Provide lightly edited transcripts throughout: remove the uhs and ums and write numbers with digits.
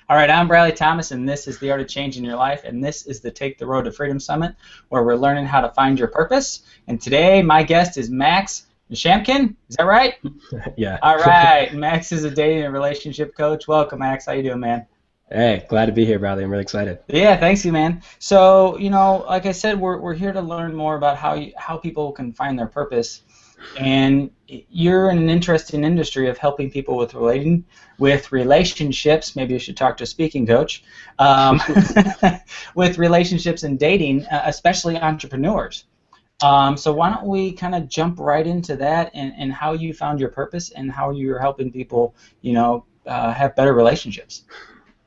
All right, I'm Bradley Thomas, and this is The Art of Changing Your Life, and this is the Take the Road to Freedom Summit, where we're learning how to find your purpose. And today, my guest is Max Nachamkin. Is that right? Yeah. All right. Max is a dating and relationship coach. Welcome, Max. How you doing, man? Hey, glad to be here, Bradley. I'm really excited. Yeah, thanks you, man. So, like I said, we're here to learn more about how people can find their purpose. And you're in an interesting industry of helping people with relationships. Maybe you should talk to a speaking coach. With relationships and dating, especially entrepreneurs. So why don't we kind of jump right into that and how you found your purpose and how you're helping people, have better relationships.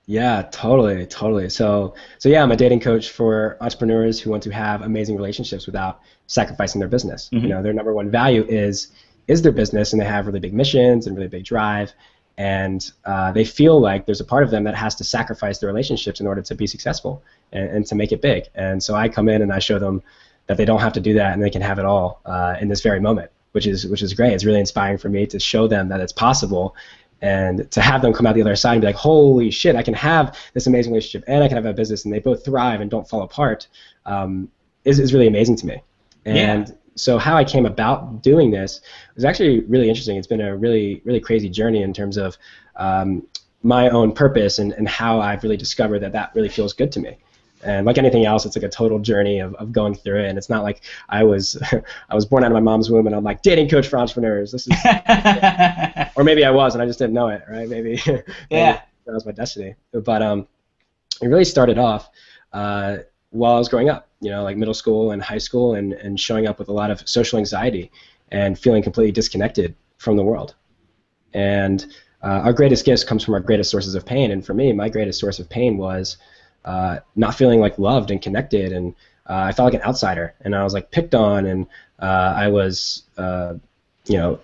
Yeah, totally. So yeah, I'm a dating coach for entrepreneurs who want to have amazing relationships without sacrificing their business. Mm-hmm. Their number one value is their business, and they have really big missions and really big drive, and they feel like there's a part of them that has to sacrifice their relationships in order to be successful and to make it big. And so I come in and I show them that they don't have to do that, and they can have it all in this very moment, which is great. It's really inspiring for me to show them that it's possible, and to have them come out the other side and be like, holy shit, I can have this amazing relationship and I can have a business, and they both thrive and don't fall apart, is really amazing to me. And so how I came about doing this was actually really interesting. It's been a really, really crazy journey in terms of my own purpose and how I've really discovered that really feels good to me. And like anything else, it's like a total journey of going through it. And it's not like I was born out of my mom's womb and I'm like dating coach for entrepreneurs. This is, or maybe I was and I just didn't know it, right? Maybe that was my destiny. But it really started off while I was growing up, like middle school and high school, and showing up with a lot of social anxiety and feeling completely disconnected from the world. And our greatest gifts comes from our greatest sources of pain. And for me, my greatest source of pain was not feeling like loved and connected, and I felt like an outsider, and I was like picked on, and I was,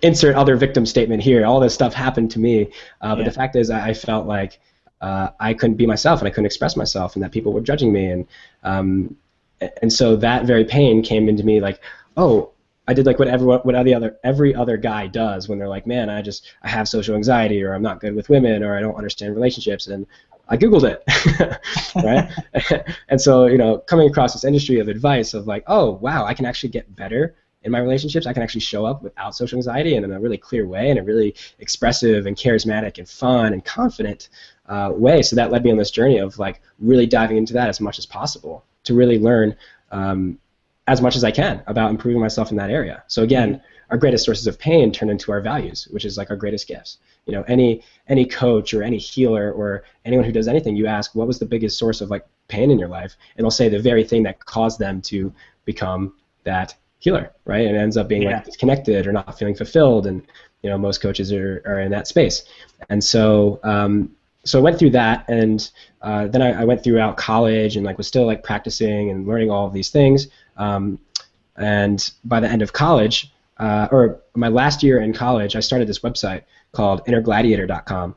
insert other victim statement here. All this stuff happened to me, but the fact is, I felt like I couldn't be myself, and I couldn't express myself, and that people were judging me, and so that very pain came into me like, oh, I did like what every other guy does when they're like, man, I have social anxiety, or I'm not good with women, or I don't understand relationships, and I Googled it, right? And so, coming across this industry of advice of like, oh, wow, I can actually get better in my relationships. I can actually show up without social anxiety and in a really clear way, in a really expressive and charismatic and fun and confident way. So that led me on this journey of like really diving into that as much as possible to really learn as much as I can about improving myself in that area. So again, our greatest sources of pain turn into our values, which is like our greatest gifts. Any coach or any healer or anyone who does anything, you ask, what was the biggest source of like pain in your life? And they'll say the very thing that caused them to become that healer, right? And it ends up being like disconnected or not feeling fulfilled. And most coaches are in that space. And so so I went through that, and then I went throughout college and like was still like practicing and learning all of these things. And by the end of college, or my last year in college, I started this website called innergladiator.com.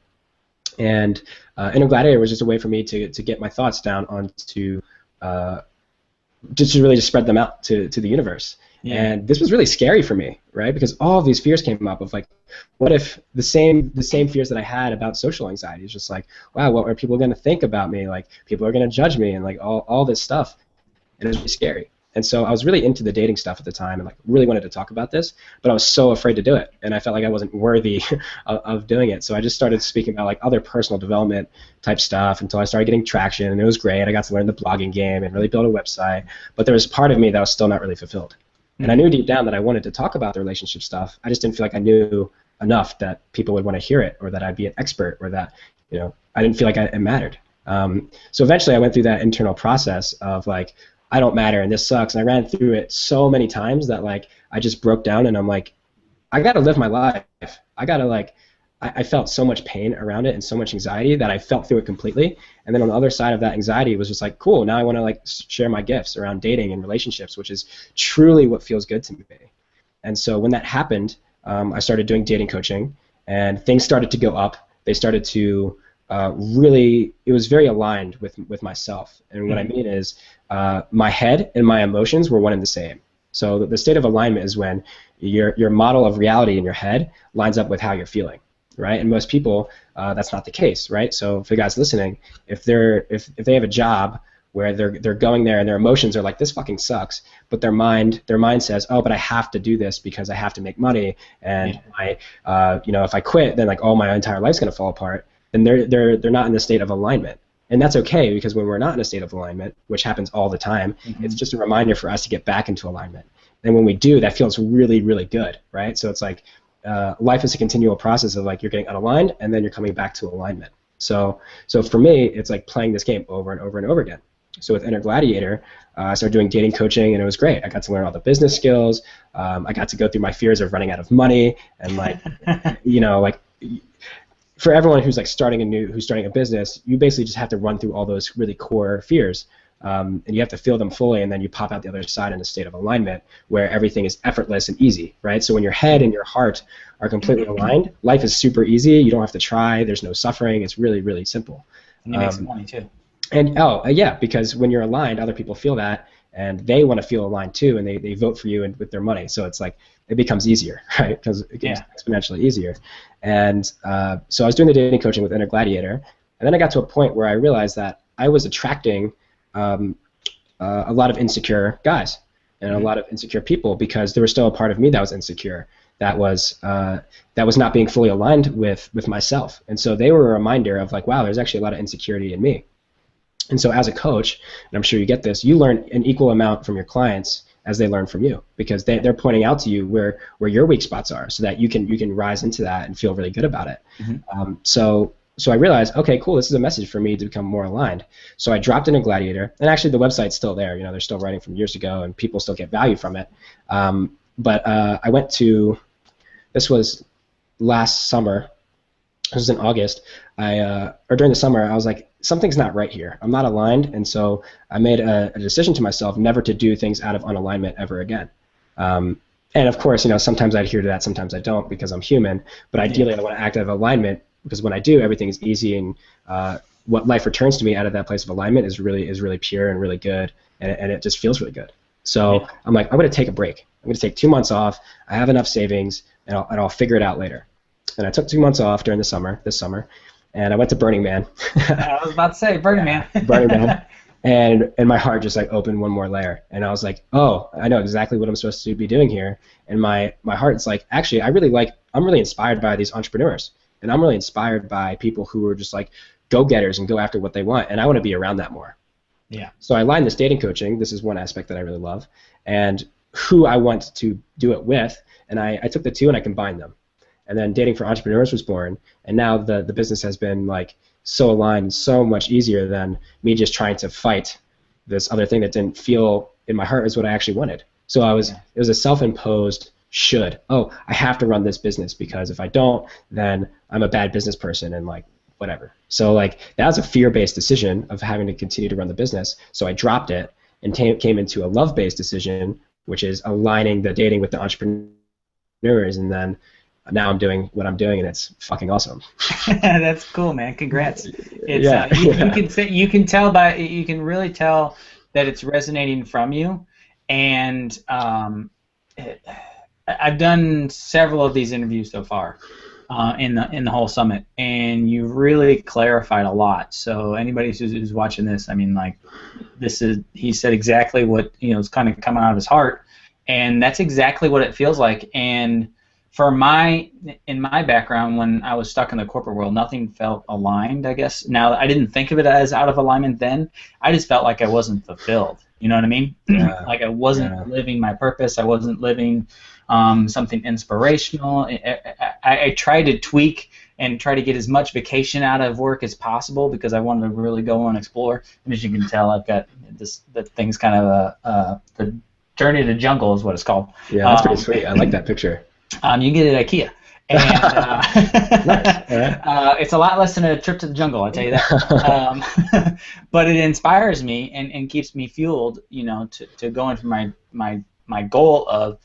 And Innergladiator was just a way for me to get my thoughts down onto, just to really just spread them out to the universe. Yeah. And this was really scary for me, right? Because all of these fears came up of like, what if the same fears that I had about social anxiety is just like, wow, what are people going to think about me? Like, people are going to judge me and like all this stuff. And it was really scary. And so I was really into the dating stuff at the time and like really wanted to talk about this, but I was so afraid to do it, and I felt like I wasn't worthy of doing it. So I just started speaking about like other personal development type stuff until I started getting traction, and it was great. I got to learn the blogging game and really build a website, but there was part of me that was still not really fulfilled. And I knew deep down that I wanted to talk about the relationship stuff. I just didn't feel like I knew enough that people would want to hear it, or that I'd be an expert, or that I didn't feel like it mattered. So eventually I went through that internal process of like, I don't matter and this sucks, and I ran through it so many times that like I just broke down, and I'm like, I gotta live my life. I gotta like, I felt so much pain around it and so much anxiety that I felt through it completely. And then on the other side of that anxiety was just like, cool, now I want to like share my gifts around dating and relationships, which is truly what feels good to me. And so when that happened, I started doing dating coaching, and things started to go up. They started to really, it was very aligned with myself. And what I mean is my head and my emotions were one and the same. So the state of alignment is when your model of reality in your head lines up with how you're feeling. right? And most people, that's not the case, right? So for the guys listening, if they have a job where they're going there and their emotions are like, this fucking sucks, but their mind says, oh, but I have to do this because I have to make money, and if I quit, then like, oh, my entire life's gonna fall apart. Then they're not in the state of alignment. And that's okay, because when we're not in a state of alignment, which happens all the time, it's just a reminder for us to get back into alignment. And when we do, that feels really, really good, right? So it's like life is a continual process of like you're getting unaligned and then you're coming back to alignment. So for me, it's like playing this game over and over and over again. So with Inner Gladiator, I started doing dating coaching, and it was great. I got to learn all the business skills. I got to go through my fears of running out of money, and like, like for everyone who's like starting a business, you basically just have to run through all those really core fears, and you have to feel them fully, and then you pop out the other side in a state of alignment where everything is effortless and easy, right? So when your head and your heart are completely aligned, life is super easy. You don't have to try. There's no suffering. It's really, really simple. And you make some money too. And yeah, because when you're aligned, other people feel that, and they want to feel aligned too, and they vote for you and with their money. So it's like it becomes easier, right? Because it gets exponentially easier. And so I was doing the dating coaching with Inner Gladiator, and then I got to a point where I realized that I was attracting a lot of insecure guys and a lot of insecure people, because there was still a part of me that was insecure, that was not being fully aligned with myself. And so they were a reminder of like, wow, there's actually a lot of insecurity in me. And so as a coach, and I'm sure you get this, you learn an equal amount from your clients as they learn from you, because they're pointing out to you where your weak spots are, so that you can rise into that and feel really good about it. So I realized, okay, cool, this is a message for me to become more aligned. So I dropped in a Gladiator, and actually the website's still there. They're still writing from years ago, and people still get value from it. But I went to, this was last summer. This was in August. Or during the summer, I was like, something's not right here. I'm not aligned, and so I made a decision to myself never to do things out of unalignment ever again. And of course, sometimes I adhere to that, sometimes I don't, because I'm human. But ideally, I want to act out of alignment, because when I do, everything is easy, and what life returns to me out of that place of alignment is really pure and really good, and it just feels really good. So I'm like, I'm going to take a break. I'm going to take 2 months off. I have enough savings, and I'll figure it out later. And I took 2 months off during this summer, and I went to Burning Man. I was about to say Burning Man. Burning Man. And my heart just like opened one more layer, and I was like, oh, I know exactly what I'm supposed to be doing here. And my heart's like, actually, I'm really inspired by these entrepreneurs, and I'm really inspired by people who are just like go-getters and go after what they want, and I want to be around that more. Yeah. So I aligned this dating coaching. This is one aspect that I really love, and who I want to do it with, and I took the two and I combined them. And then Dating for Entrepreneurs was born, and now the business has been like so aligned, so much easier than me just trying to fight this other thing that didn't feel in my heart is what I actually wanted. So it was a self-imposed should. Oh, I have to run this business, because if I don't, then I'm a bad business person, and like whatever. So like that was a fear-based decision of having to continue to run the business. So I dropped it and came into a love-based decision, which is aligning the dating with the entrepreneurs, and then now I'm doing what I'm doing, and it's fucking awesome. That's cool, man. Congrats. It's you can really tell that it's resonating from you, and I've done several of these interviews so far in the whole summit, and you really clarified a lot. So anybody who's watching this, I mean, like, he said exactly what is kind of coming out of his heart, and that's exactly what it feels like. And in my background, when I was stuck in the corporate world, nothing felt aligned, I guess. Now, I didn't think of it as out of alignment then. I just felt like I wasn't fulfilled. You know what I mean? Yeah. Like I wasn't living my purpose. I wasn't living something inspirational. I tried to tweak and try to get as much vacation out of work as possible, because I wanted to really go and explore. And as you can tell, I've got that thing's kind of the journey to the jungle is what it's called. Yeah, that's pretty sweet. I like that picture. You can get it at IKEA. And nice. it's a lot less than a trip to the jungle, I'll tell you that. But it inspires me and keeps me fueled, to go into my goal of,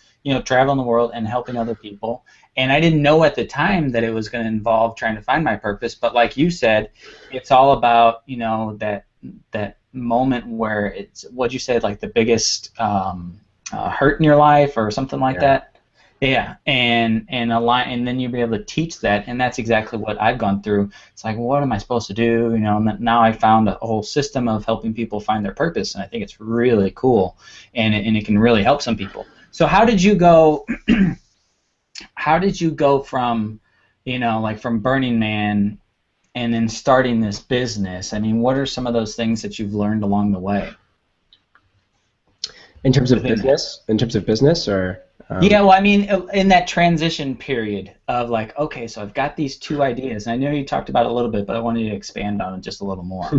traveling the world and helping other people. And I didn't know at the time that it was going to involve trying to find my purpose. But like you said, it's all about, that moment where it's, what'd you say, like the biggest hurt in your life or something like that? Yeah, and align, and then you'll be able to teach that, and that's exactly what I've gone through. It's like, what am I supposed to do? You know, and now I found a whole system of helping people find their purpose, and I think it's really cool, and it can really help some people. So how did you go? How did you go from, you know, like from Burning Man and then starting this business? I mean, what are some of those things that you've learned along the way within that? In terms of business, or Yeah, well, I mean, in that transition period of like, okay, so I've got these two ideas, and I know you talked about it a little bit, but I wanted you to expand on it just a little more.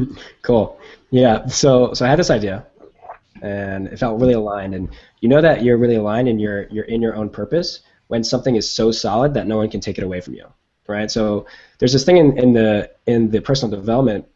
cool. Yeah. So I had this idea, and it felt really aligned. And you know that you're really aligned and you're in your own purpose when something is so solid that no one can take it away from you, right? So there's this thing in the personal development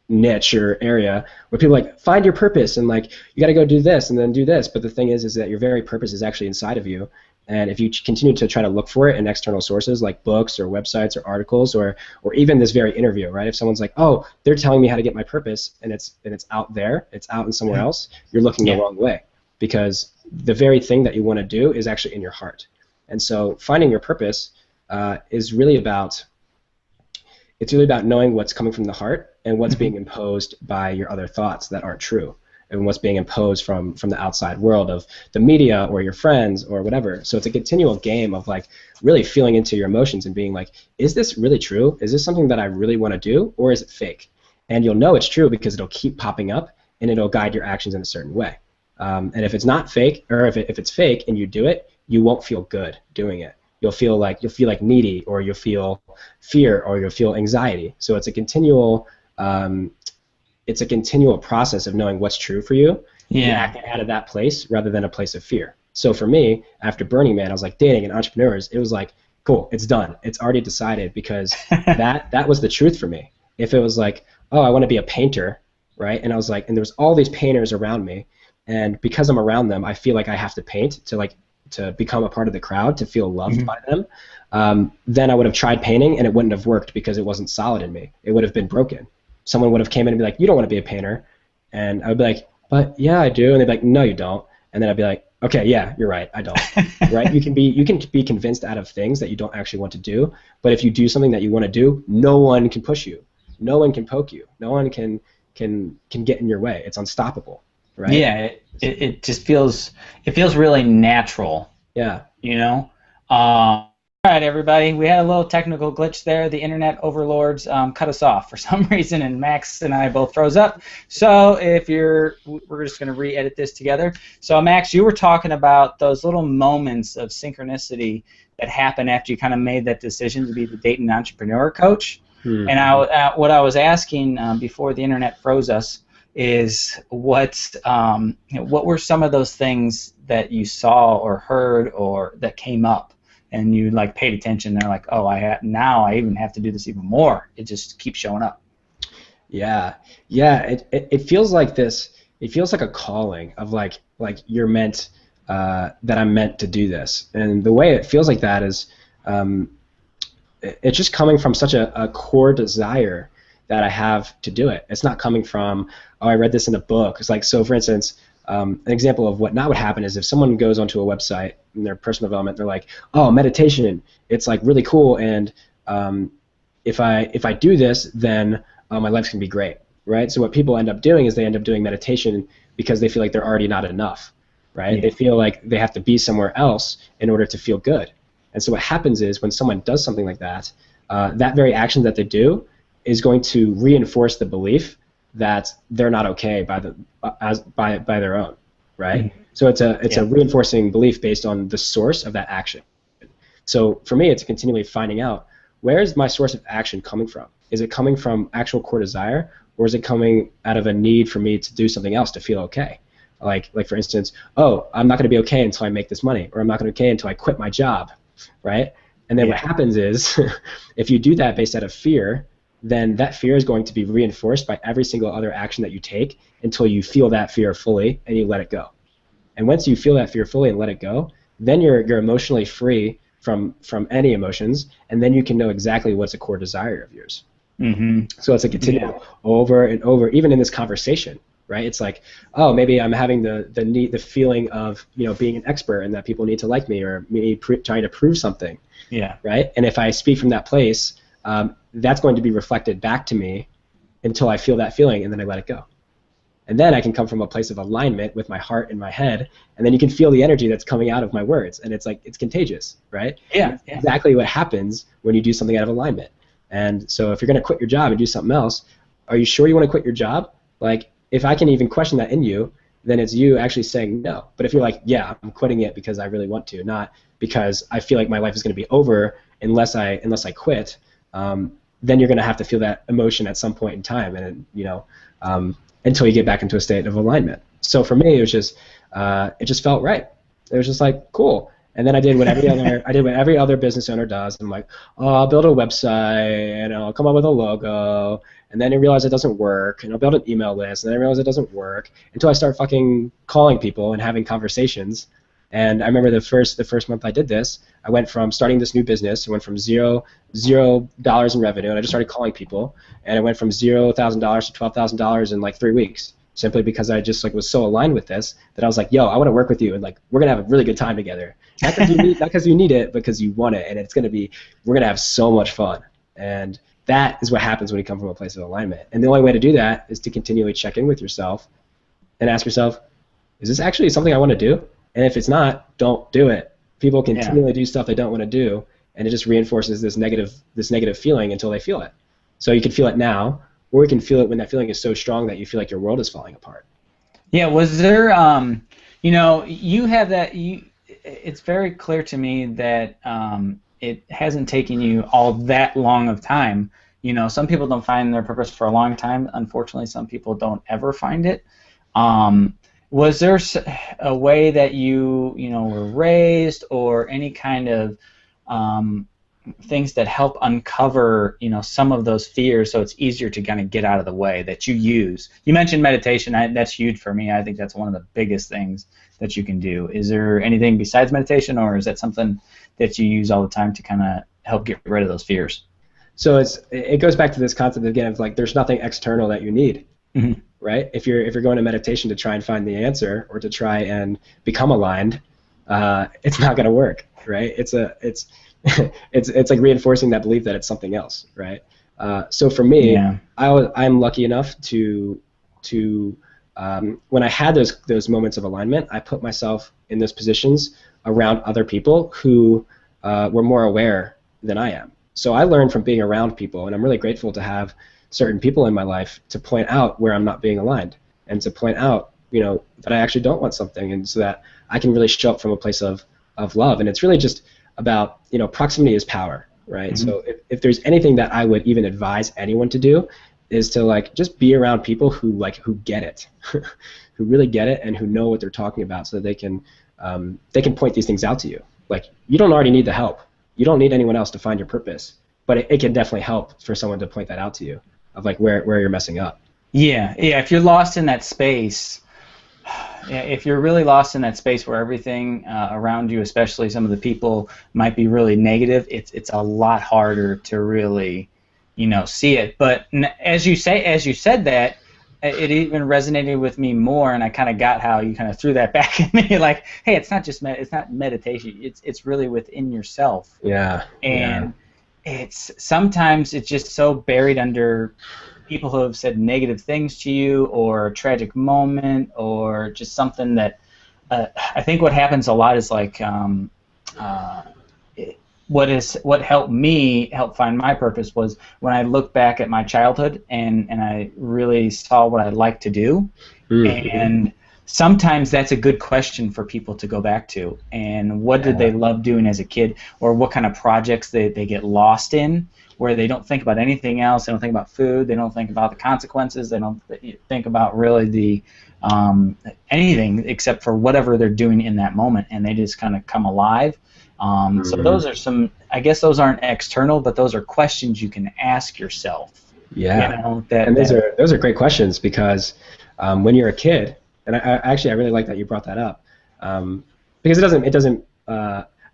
niche or area where people like find your purpose and like you got to go do this and then do this. But the thing is that your very purpose is actually inside of you. And if you continue to try to look for it in external sources like books or websites or articles or even this very interview, right? If someone's like, oh, they're telling me how to get my purpose, and it's out there, it's out in somewhere else, you're looking the Yeah. wrong way, because the very thing that you want to do is actually in your heart. And so finding your purpose is really about it's really about knowing what's coming from the heart and what's being imposed by your other thoughts that aren't true, and what's being imposed from the outside world of the media or your friends or whatever. So it's a continual game of like really feeling into your emotions and being like, is this really true? Is this something that I really want to do, or is it fake? And you'll know it's true because it'll keep popping up and it'll guide your actions in a certain way. And if it's not fake, or if it's fake and you do it, you won't feel good doing it. You'll feel like needy, or you'll feel fear, or you'll feel anxiety. So it's a continual process of knowing what's true for you and Yeah. acting out of that place rather than a place of fear. So for me, after Burning Man, I was like dating and entrepreneurs. It was like, cool, it's done. It's already decided, because that was the truth for me. If it was like, oh, I want to be a painter, right? And I was like, and there's all these painters around me, and because I'm around them, I feel like I have to paint to become a part of the crowd, to feel loved by them. Then I would have tried painting and it wouldn't have worked because it wasn't solid in me. It would have been broken. Someone would have came in and be like, you don't want to be a painter. And I would be like, but yeah, I do. And they'd be like, no, you don't. And then I'd be like, okay, yeah, you're right, I don't. Right? You can be convinced out of things that you don't actually want to do, but if you do something that you want to do, no one can push you. No one can poke you. No one can get in your way. It's unstoppable, right? Yeah, it just feels really natural, Yeah. you know. All right, everybody, we had a little technical glitch there. The internet overlords cut us off for some reason, and Max and I both froze up. So we're just going to re-edit this together. So Max, you were talking about those little moments of synchronicity that happen after you kind of made that decision to be the Dayton entrepreneur coach. Hmm. And what I was asking before the internet froze us is what were some of those things that you saw or heard or that came up, and you like paid attention. They're like, oh, now I even have to do this even more. It just keeps showing up. Yeah. It feels like this. It feels like a calling of like you're meant that I'm meant to do this. And the way it feels like that is it's just coming from such a core desire that I have to do it. It's not coming from, oh, I read this in a book. It's like, so for instance, an example of what not would happen is if someone goes onto a website in their personal development, they're like, oh, meditation, it's like really cool, and if I do this, then my life's gonna be great, right? So what people end up doing is they end up doing meditation because they feel like they're already not enough, right? Yeah. They feel like they have to be somewhere else in order to feel good. And so what happens is when someone does something like that, that very action that they do is going to reinforce the belief that they're not okay by their own, right? Mm-hmm. So it's a reinforcing belief based on the source of that action. So for me, it's continually finding out, where is my source of action coming from? Is it coming from actual core desire, or is it coming out of a need for me to do something else to feel okay? Like for instance, oh, I'm not going to be okay until I make this money, or I'm not going to be okay until I quit my job, right? And then what happens is, if you do that based out of fear, then that fear is going to be reinforced by every single other action that you take until you feel that fear fully and you let it go. And once you feel that fear fully and let it go, then you're emotionally free from any emotions, and then you can know exactly what's a core desire of yours. Mm-hmm. So it's a continual over and over, even in this conversation, right? It's like, oh, maybe I'm having the feeling of, being an expert and that people need to like me, or me trying to prove something, Yeah. right? And if I speak from that place, that's going to be reflected back to me until I feel that feeling, and then I let it go. And then I can come from a place of alignment with my heart and my head, and then you can feel the energy that's coming out of my words, and it's like, it's contagious, right? Yeah. That's exactly what happens when you do something out of alignment. And so if you're going to quit your job and do something else, are you sure you want to quit your job? Like, if I can even question that in you, then it's you actually saying no. But if you're like, yeah, I'm quitting it because I really want to, not because I feel like my life is going to be over unless I quit, then you're going to have to feel that emotion at some point in time, and until you get back into a state of alignment. So for me, it just felt right. It was just like, cool. And then I did what every other business owner does. I'm like, oh, I'll build a website, and I'll come up with a logo, and then I realize it doesn't work, and I'll build an email list, and then I realize it doesn't work, until I start fucking calling people and having conversations. And I remember the first month I did this, I went from starting this new business, I went from $0 in revenue, and I just started calling people, and I went from $0,000 to $12,000 in like 3 weeks, simply because I just was so aligned with this that I was like, yo, I want to work with you, and we're gonna have a really good time together. Not because you need it, because you want it, and we're gonna have so much fun. And that is what happens when you come from a place of alignment. And the only way to do that is to continually check in with yourself and ask yourself, is this actually something I want to do? And if it's not, don't do it. People continually do stuff they don't want to do, and it just reinforces this negative feeling until they feel it. So you can feel it now, or you can feel it when that feeling is so strong that you feel like your world is falling apart. Yeah, was there, you have that, it's very clear to me that it hasn't taken you all that long of time. Some people don't find their purpose for a long time. Unfortunately, some people don't ever find it. Was there a way that you were raised, or any kind of things that help uncover some of those fears, so it's easier to kind of get out of the way, that you use? You mentioned meditation. That's huge for me. I think that's one of the biggest things that you can do. Is there anything besides meditation, or is that something that you use all the time to kind of help get rid of those fears? So it goes back to this concept again of like, there's nothing external that you need. Mm-hmm. Right? If you're going to meditation to try and find the answer, or to try and become aligned, it's not going to work, right? It's like reinforcing that belief that it's something else, right? So for me, I'm lucky enough to when I had those moments of alignment, I put myself in those positions around other people who were more aware than I am. So I learned from being around people, and I'm really grateful to have certain people in my life to point out where I'm not being aligned, and to point out, that I actually don't want something, and so that I can really show up from a place of love. And it's really just about, proximity is power, right? Mm-hmm. So if there's anything that I would even advise anyone to do, is to just be around people who get it, who really get it, and who know what they're talking about, so that they can point these things out to you. Like, you don't already need the help. You don't need anyone else to find your purpose, but it can definitely help for someone to point that out to you, of where you're messing up. Yeah. If you're lost in that space, if you're really lost in that space where everything around you, especially some of the people, might be really negative, it's a lot harder to really, see it. But as you said that, it even resonated with me more, and I kind of got how you kind of threw that back at me, like, hey, it's not meditation, it's really within yourself. Yeah. And sometimes it's just so buried under people who have said negative things to you, or a tragic moment, or just something that I think what happens a lot is what helped me find my purpose was when I look back at my childhood and I really saw what I liked to do. Mm-hmm. And sometimes that's a good question for people to go back to. And what did they love doing as a kid, or what kind of projects they get lost in, where they don't think about anything else. They don't think about food. They don't think about the consequences. They don't think about really the anything except for whatever they're doing in that moment, and they just kind of come alive. So those are some, I guess those aren't external, but those are questions you can ask yourself. Yeah, those are great questions, because when you're a kid, and I really like that you brought that up, because it doesn't.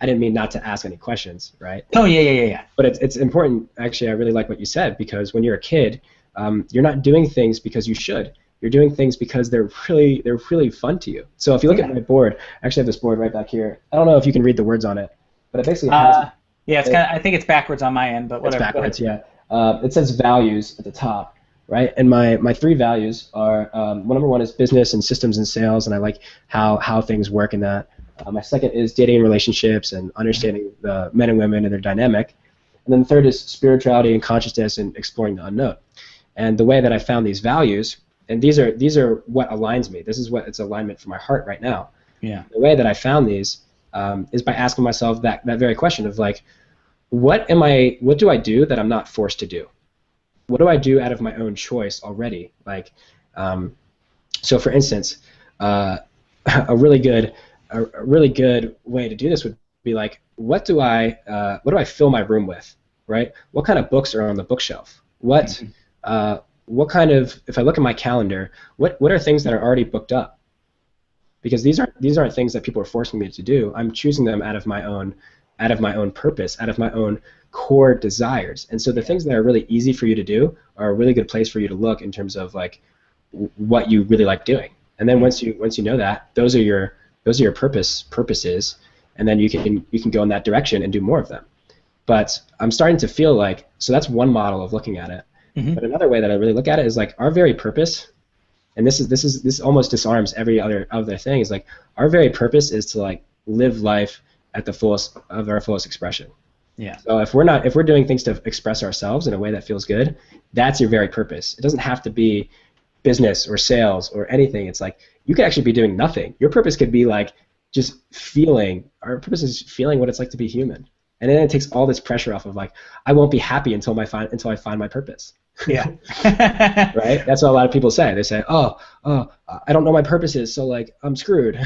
I didn't mean not to ask any questions, right? Oh yeah. But it's important. Actually, I really like what you said, because when you're a kid, you're not doing things because you should. You're doing things because they're really fun to you. So if you look at my board, I actually have this board right back here. I don't know if you can read the words on it, but it basically has Yeah, it's kind of. I think it's backwards on my end, but it's whatever. backwards, yeah. It says values at the top, right? And my three values are number one is business and systems and sales, and I like how things work in that. My second is dating and relationships and understanding the men and women and their dynamic. And then the third is spirituality and consciousness and exploring the unknown. And the way that I found these values, and these are what aligns me. This is what it's alignment for my heart right now. Yeah. The way that I found these is by asking myself that very question of like, what do I do that I'm not forced to do? What do I do out of my own choice already? Like, so for instance, a really good way to do this would be like, what do I fill my room with, right? What kind of books are on the bookshelf? What kind of, if I look at my calendar, what are things that are already booked up? Because these aren't things that people are forcing me to do. I'm choosing them out of my own purpose, out of my own core desires. And so the things that are really easy for you to do are a really good place for you to look in terms of like what you really like doing. And then once you know that, those are your purposes, and then you can go in that direction and do more of them. But I'm starting to feel like, so that's one model of looking at it. Mm-hmm. But another way that I really look at it is like our very purpose, and this almost disarms every other thing, is like our very purpose is to like live life at the fullest of our fullest expression. Yeah. So if we're doing things to express ourselves in a way that feels good, that's your very purpose. It doesn't have to be business or sales or anything. It's like you could actually be doing nothing. Your purpose could be like just feeling. Our purpose is feeling what it's like to be human. And then it takes all this pressure off of like, I won't be happy until I find my purpose. Yeah. Right? That's what a lot of people say. They say, oh, I don't know my purpose is, so like I'm screwed.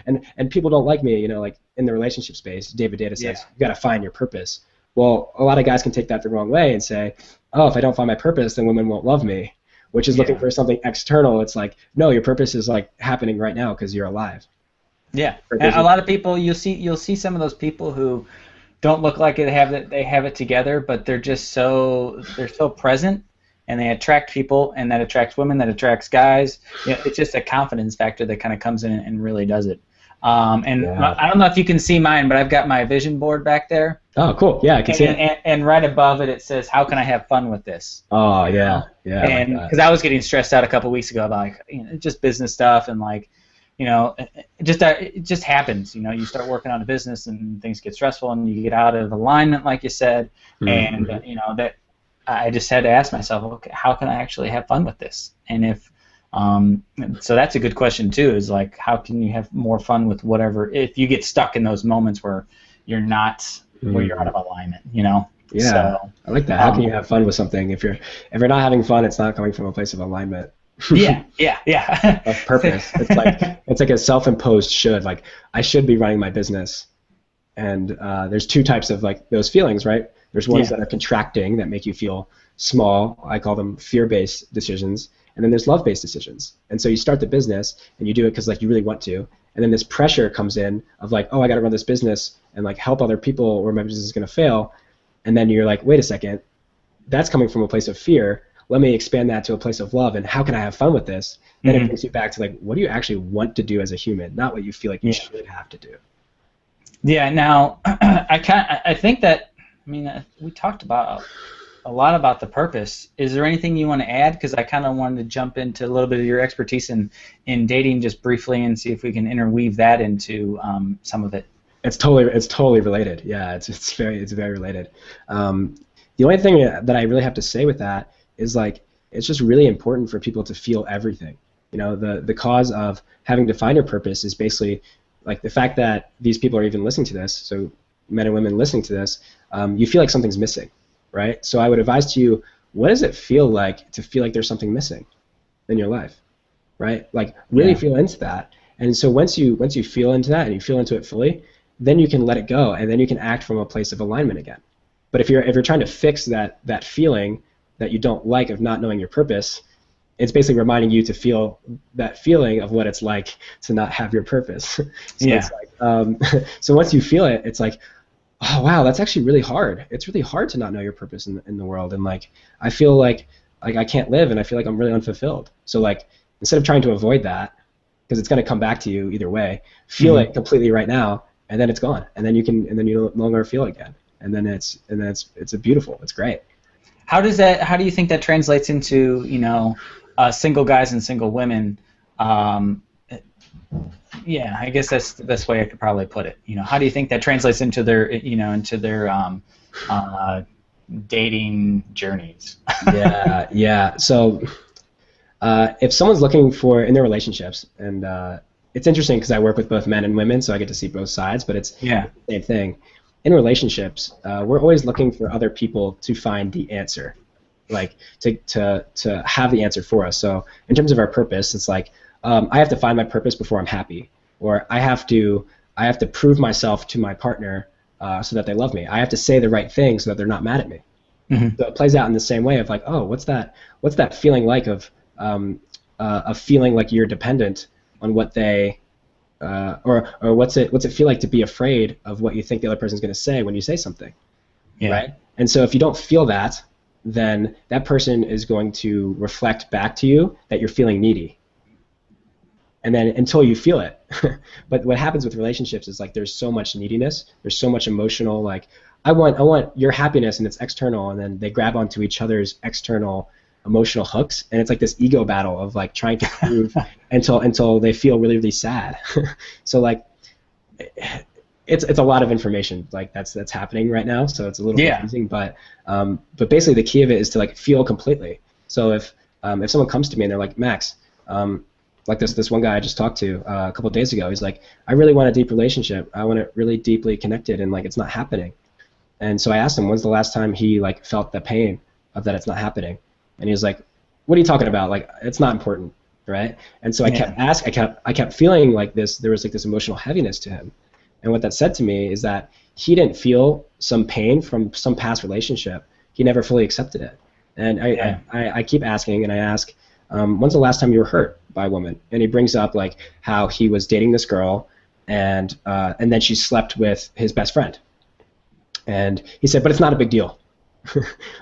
and people don't like me, like in the relationship space, David Data says, you got to find your purpose. Well, a lot of guys can take that the wrong way and say, oh, if I don't find my purpose, then women won't love me, which is looking for something external. It's like, no, your purpose is like happening right now because you're alive. Yeah. And a lot of people, you'll see some of those people who don't look like they have it together, but they're just so present, and they attract people, and that attracts women, that attracts guys. It's just a confidence factor that kind of comes in and really does it. I don't know if you can see mine, but I've got my vision board back there. Oh, cool. Yeah, I can see it. And right above it, it says, "How can I have fun with this?" Oh, yeah, yeah. And because I was getting stressed out a couple weeks ago about just business stuff, and like, it just happens. You start working on a business and things get stressful and you get out of alignment, like you said, and that I just had to ask myself, okay, how can I actually have fun with this? And if so that's a good question too. Is like, how can you have more fun with whatever if you get stuck in those moments where you're not where you're out of alignment, Yeah, so, I like that. How can you have fun with something if you're not having fun? It's not coming from a place of alignment. Yeah. Of purpose. It's like a self-imposed should. Like, I should be running my business. And there's two types of like those feelings, right? There's ones that are contracting that make you feel small. I call them fear-based decisions. And then there's love-based decisions. And so you start the business and you do it because like you really want to. And then this pressure comes in of like, oh, I got to run this business and like help other people or my business is going to fail. And then you're like, wait a second, that's coming from a place of fear. Let me expand that to a place of love, and how can I have fun with this? Then it brings you back to like, what do you actually want to do as a human, not what you feel like you should have to do. Yeah. Now, I think that we talked about a lot about the purpose. Is there anything you want to add? Because I kind of wanted to jump into a little bit of your expertise in dating just briefly and see if we can interweave that into some of it. It's totally related. Yeah, it's very related. The only thing that I really have to say with that is like it's just really important for people to feel everything. The cause of having to find your purpose is basically like the fact that these people are even listening to this. So men and women listening to this, you feel like something's missing, right? So I would advise to you, what does it feel like to feel like there's something missing in your life, right? Like really feel into that. And so once you feel into that and you feel into it fully, then you can let it go, and then you can act from a place of alignment again. But if you're trying to fix that feeling that you don't like of not knowing your purpose, it's basically reminding you to feel that feeling of what it's like to not have your purpose. It's like, so once you feel it, it's like, oh wow, that's actually really hard. It's really hard to not know your purpose in the world, and like I feel like I can't live, and I feel like I'm really unfulfilled. So like Instead of trying to avoid that, because it's going to come back to you either way, feel Hmm. it completely right now, and then it's gone, and then you no longer feel it again, and then it's a beautiful, it's great. How do you think that translates into, single guys and single women? Um, yeah, I guess that's the best way I could probably put it. How do you think that translates into their uh, dating journeys? Yeah. So if someone's looking for in their relationships, and it's interesting because I work with both men and women, so I get to see both sides, but it's Yeah. the same thing. In relationships, we're always looking for other people to find the answer, like to have the answer for us. So in terms of our purpose, it's like I have to find my purpose before I'm happy, or I have to prove myself to my partner so that they love me. I have to say the right thing so that they're not mad at me. Hmm. So it plays out in the same way of like, oh, what's that feeling like of feeling like you're dependent on what they or what's it feel like to be afraid of what you think the other person's going to say when you say something, Yeah. right? And so if you don't feel that, then that person is going to reflect back to you that you're feeling needy. And then until you feel it. But what happens with relationships is like there's so much neediness, there's so much emotional like I want your happiness and it's external, and then they grab onto each other's external emotional hooks, and it's like this ego battle of like trying to prove until they feel really really sad. So like it's a lot of information like that's happening right now, so it's a little Yeah. confusing, but basically the key of it is to like feel completely. So if someone comes to me and they're like, Max, like this one guy I just talked to a couple of days ago, he's like, I really want a deep relationship, I want it really deeply connected, and like it's not happening. And so I asked him, when's the last time he like felt the pain of that it's not happening? And he was like, what are you talking about? Like it's not important, right? And so I Yeah. kept asking, I kept feeling like this. There was like this emotional heaviness to him. And what that said to me is that he didn't feel some pain from some past relationship. He never fully accepted it. And Yeah. I keep asking, and I ask, when's the last time you were hurt by a woman? And he brings up like how he was dating this girl, and then she slept with his best friend. And he said, but it's not a big deal.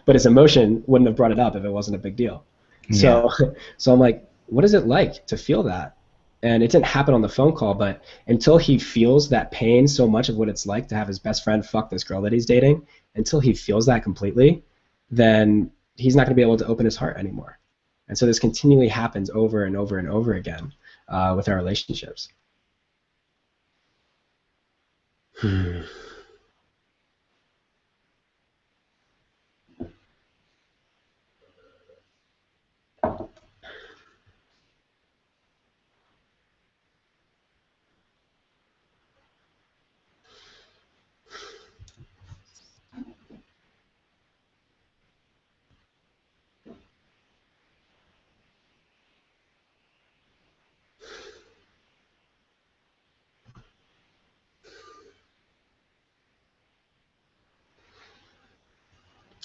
But his emotion wouldn't have brought it up if it wasn't a big deal. Yeah. So I'm like, what is it like to feel that? And it didn't happen on the phone call, but until he feels that pain so much of what it's like to have his best friend fuck this girl that he's dating, until he feels that completely, then he's not going to be able to open his heart anymore. And so this continually happens over and over and over again with our relationships.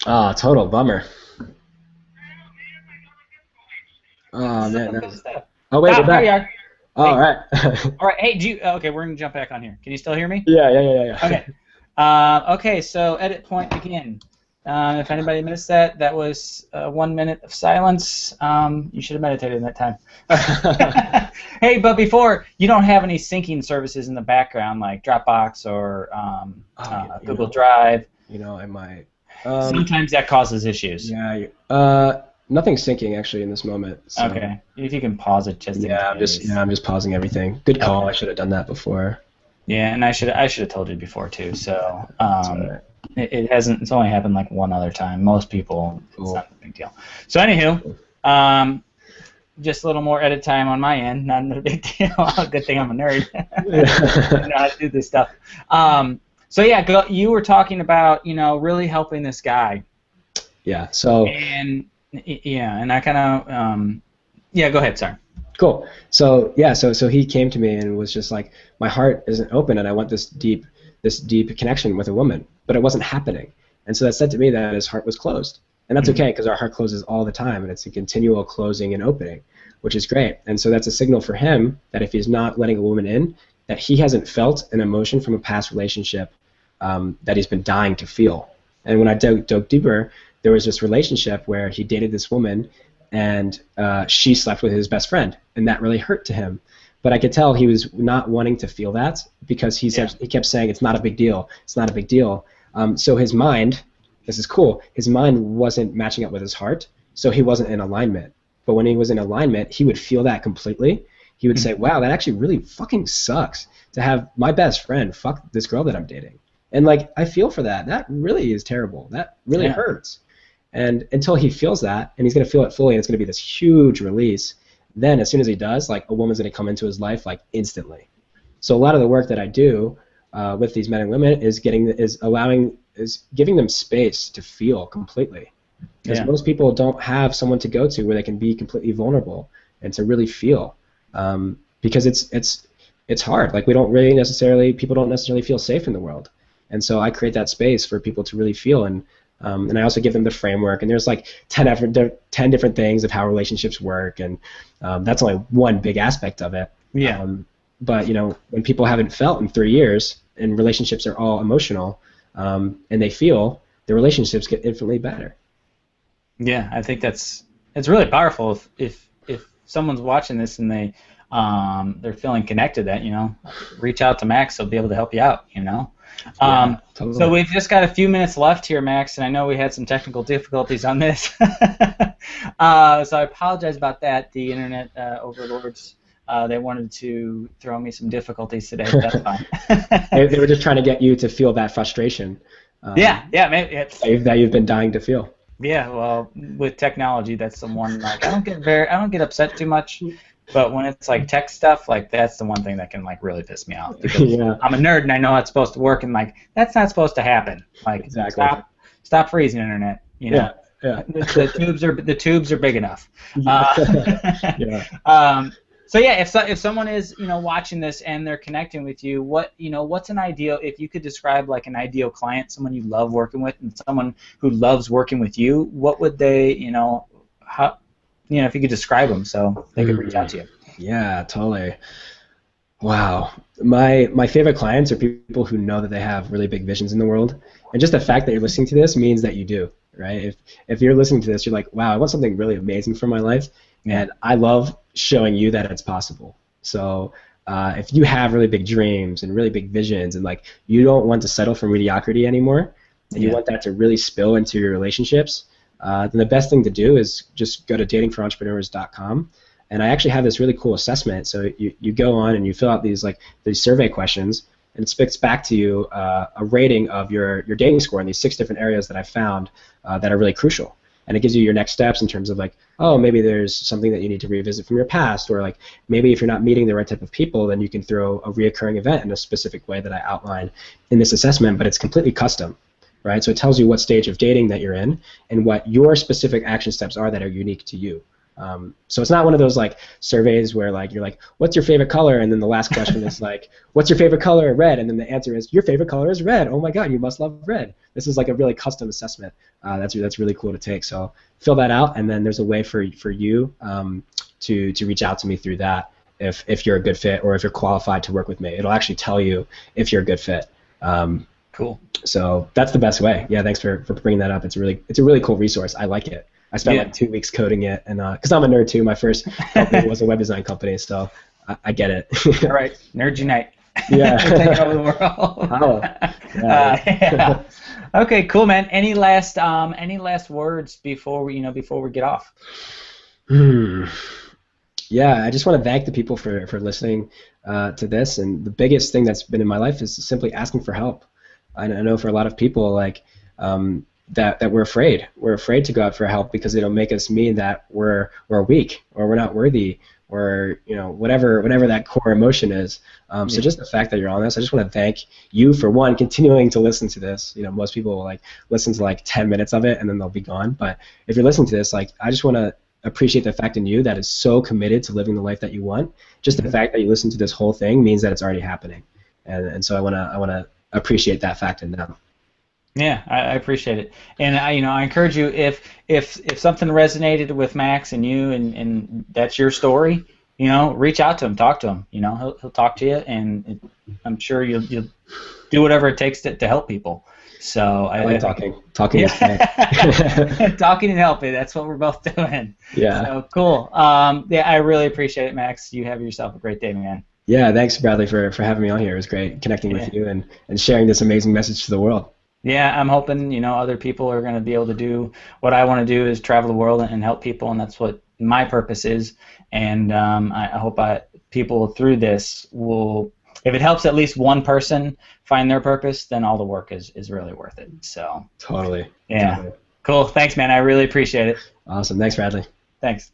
Ah, total bummer. Oh This is man, some good stuff. oh wait, we're Ah, there you back. are. All Hey. right. All right. Hey, okay, we're gonna jump back on here. Can you still hear me? Yeah. Okay. Okay. So edit point begin. If anybody missed that, that was 1 minute of silence. You should have meditated in that time. Hey, but before, you don't have any syncing services in the background like Dropbox or Google Drive. I might. Sometimes that causes issues. Yeah. Nothing's syncing actually in this moment. So. Okay. If you can pause it just in case. I'm just pausing everything. Good call. Okay. I should have done that before. Yeah, and I should have told you before too. So Right. it hasn't. It's only happened like one other time. Most people, Cool. it's not a big deal. So anywho, just a little more edit time on my end. Not a big deal. Good thing I'm a nerd. I know how to do this stuff. So yeah, you were talking about really helping this guy. Yeah. So. And yeah, and I kind of yeah. Go ahead. Sorry. Cool. So yeah. So he came to me and was just like, my heart isn't open, and I want this deep connection with a woman, but it wasn't happening. And so that said to me that his heart was closed. And that's okay, because our heart closes all the time, and it's a continual closing and opening, which is great. And so that's a signal for him that if he's not letting a woman in, that he hasn't felt an emotion from a past relationship that he's been dying to feel. And when I dug deeper, there was this relationship where he dated this woman, and she slept with his best friend, and that really hurt to him. But I could tell he was not wanting to feel that because he kept saying it's not a big deal, it's not a big deal. So his mind, this is cool, his mind wasn't matching up with his heart, so he wasn't in alignment. But when he was in alignment, he would feel that completely. He would say, wow, that actually really fucking sucks to have my best friend fuck this girl that I'm dating. And like, I feel for that. That really is terrible. That really hurts. And until he feels that, and he's going to feel it fully, and it's going to be this huge release, then as soon as he does, like, a woman's going to come into his life like instantly. So a lot of the work that I do with these men and women is giving them space to feel completely. Because most people don't have someone to go to where they can be completely vulnerable and to really feel. Because it's hard. Like, people don't necessarily feel safe in the world. And so I create that space for people to really feel, and I also give them the framework. And there's like 10 different things of how relationships work, and that's only one big aspect of it. Yeah. But when people haven't felt in 3 years, and relationships are all emotional, and they feel, the relationships get infinitely better. Yeah, I think it's really powerful if someone's watching this and they're feeling connected, that reach out to Max. He'll be able to help you out. Totally. So we've just got a few minutes left here, Max, and I know we had some technical difficulties on this. So I apologize about that. The internet overlords, they wanted to throw me some difficulties today, but that's fine. They were just trying to get you to feel that frustration. Maybe that you've been dying to feel. Yeah, well, with technology, that's the one. Like, I don't get upset too much, but when it's like tech stuff, like, that's the one thing that can like really piss me off. Because I'm a nerd and I know how it's supposed to work, and like, that's not supposed to happen. Like, exactly. Stop freezing internet. Yeah. The tubes are big enough. So yeah, if someone is watching this and they're connecting with you, what's an ideal, if you could describe like an ideal client, someone you love working with, and someone who loves working with you, what would they if you could describe them so they could reach out to you? Yeah, totally. Wow, my favorite clients are people who know that they have really big visions in the world, and just the fact that you're listening to this means that you do, right? If you're listening to this, you're like, wow, I want something really amazing for my life. And I love showing you that it's possible. So if you have really big dreams and really big visions, and like, you don't want to settle for mediocrity anymore, and you want that to really spill into your relationships, then the best thing to do is just go to datingforentrepreneurs.com. And I actually have this really cool assessment. So you go on and you fill out these survey questions, and it spits back to you a rating of your dating score in these 6 different areas that I found that are really crucial. And it gives you your next steps in terms of like, oh, maybe there's something that you need to revisit from your past, or like, maybe if you're not meeting the right type of people, then you can throw a reoccurring event in a specific way that I outline in this assessment, but it's completely custom, right? So it tells you what stage of dating that you're in and what your specific action steps are that are unique to you. So it's not one of those like surveys where like you're like, what's your favorite color? And then the last question is like, what's your favorite color? Red. And then the answer is, your favorite color is red. Oh my God, you must love red. This is like a really custom assessment. That's really cool to take. So fill that out, and then there's a way for you to reach out to me through that if you're a good fit, or if you're qualified to work with me. It'll actually tell you if you're a good fit. Cool. So that's the best way. Yeah, thanks for bringing that up. It's a really cool resource. I like it. I spent like 2 weeks coding it, and because I'm a nerd too, my first company was a web design company, so I get it. All right, Nerds Unite. Yeah. Take over the world. Yeah. Okay, cool, man. Any last words before we get off? Yeah, I just want to thank the people for listening to this, and the biggest thing that's been in my life is simply asking for help. I know for a lot of people, like, that we're afraid. We're afraid to go out for help because it'll make us mean that we're weak, or we're not worthy, or whatever that core emotion is. So just the fact that you're on this, I just want to thank you for, one, continuing to listen to this. Most people will like listen to like 10 minutes of it and then they'll be gone. But if you're listening to this, like, I just want to appreciate the fact in you that is so committed to living the life that you want. Just the fact that you listen to this whole thing means that it's already happening, and so I want to appreciate that fact in them. Yeah, I appreciate it, and I encourage you, if something resonated with Max and you, and that's your story, reach out to him, talk to him. He'll talk to you, and I'm sure you'll do whatever it takes to help people. So I like talking. Talking is great. talking and helping. That's what we're both doing. Yeah. So cool. Yeah, I really appreciate it, Max. You have yourself a great day, man. Yeah, thanks, Bradley, for having me on here. It was great connecting Yeah. with you and sharing this amazing message to the world. Yeah, I'm hoping, other people are going to be able to do what I want to do is travel the world and help people, and that's what my purpose is. And I hope people through this will, if it helps at least one person find their purpose, then all the work is really worth it. So, Totally. yeah. Totally. Cool. Thanks, man. I really appreciate it. Awesome. Thanks, Bradley. Thanks.